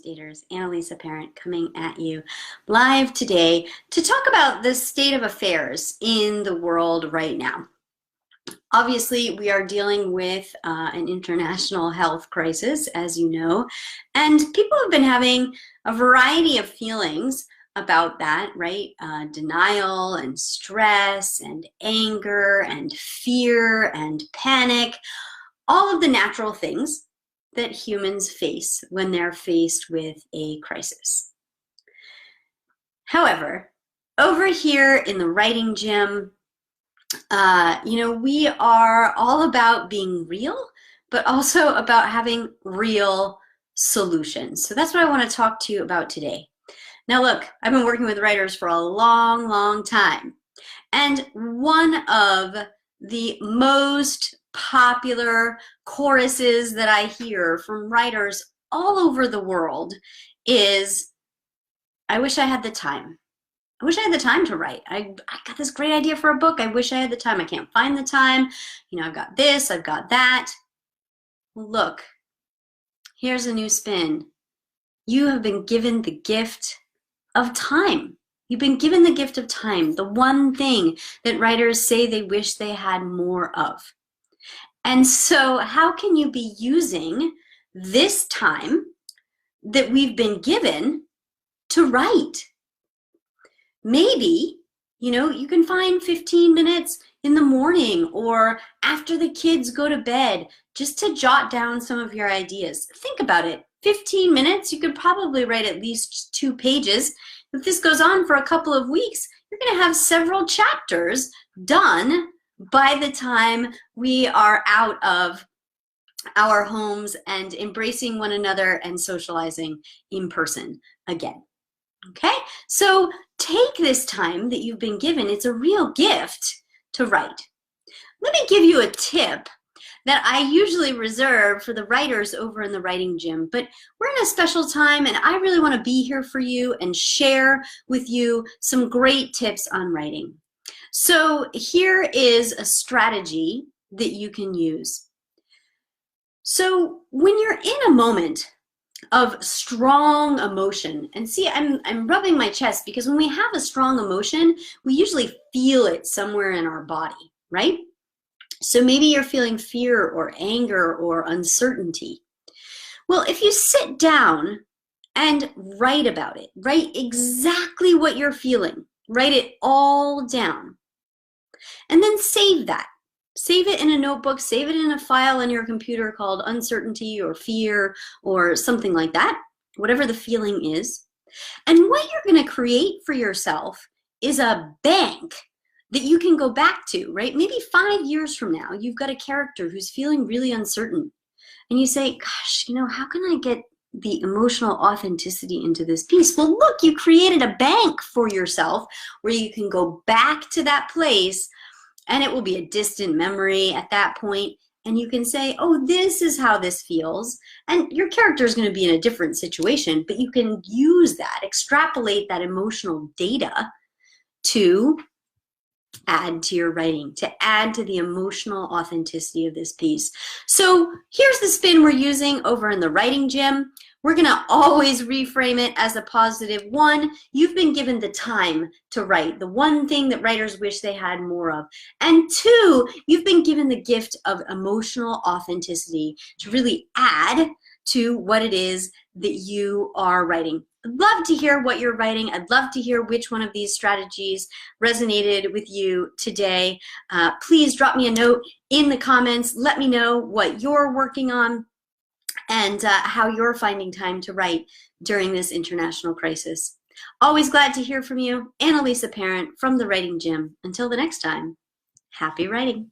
Staters, Annalisa parent coming at you live today to talk about the state of affairs in the world right now. Obviously, we are dealing with an international health crisis, as you know, and people have been having a variety of feelings about that, right? Denial and stress and anger and fear and panic, all of the natural things that humans face when they're faced with a crisis. However, over here in the writing gym, we are all about being real, but also about having real solutions. So that's what I want to talk to you about today. Now look, I've been working with writers for a long, long time. And one of the most popular choruses that I hear from writers all over the world is, I wish I had the time. I wish I had the time to write. I got this great idea for a book. I wish I had the time. I can't find the time. I've got this, I've got that. Look, here's a new spin. You have been given the gift of time. You've been given the gift of time, the one thing that writers say they wish they had more of. And so how can you be using this time that we've been given to write? Maybe, you can find 15 minutes in the morning or after the kids go to bed just to jot down some of your ideas. Think about it. 15 minutes, you could probably write at least 2 pages. If this goes on for a couple of weeks, you're going to have several chapters done by the time we are out of our homes and embracing one another and socializing in person again. Okay, so take this time that you've been given. It's a real gift to write. Let me give you a tip that I usually reserve for the writers over in the writing gym, but we're in a special time and I really want to be here for you and share with you some great tips on writing. So here is a strategy that you can use. So when you're in a moment of strong emotion, and see, I'm rubbing my chest because when we have a strong emotion, we usually feel it somewhere in our body, right? So maybe you're feeling fear or anger or uncertainty. Well, if you sit down and write about it, write exactly what you're feeling, write it all down, and then save that. Save it in a notebook, save it in a file on your computer called uncertainty or fear or something like that, whatever the feeling is. And what you're going to create for yourself is a bank that you can go back to, right? Maybe 5 years from now, you've got a character who's feeling really uncertain. And you say, gosh, how can I get the emotional authenticity into this piece? Well, look, you created a bank for yourself where you can go back to that place, and it will be a distant memory at that point, and you can say, oh, this is how this feels, and your character is going to be in a different situation, but you can use that, extrapolate that emotional data to add to your writing, to add to the emotional authenticity of this piece. So here's the spin we're using over in the writing gym. We're going to always reframe it as a positive. 1, you've been given the time to write, the one thing that writers wish they had more of. And 2, you've been given the gift of emotional authenticity to really add to what it is that you are writing. I'd love to hear what you're writing. I'd love to hear which one of these strategies resonated with you today. Please drop me a note in the comments. Let me know what you're working on and how you're finding time to write during this international crisis. Always glad to hear from you. Annalisa Parent from the Writing Gym. Until the next time, happy writing.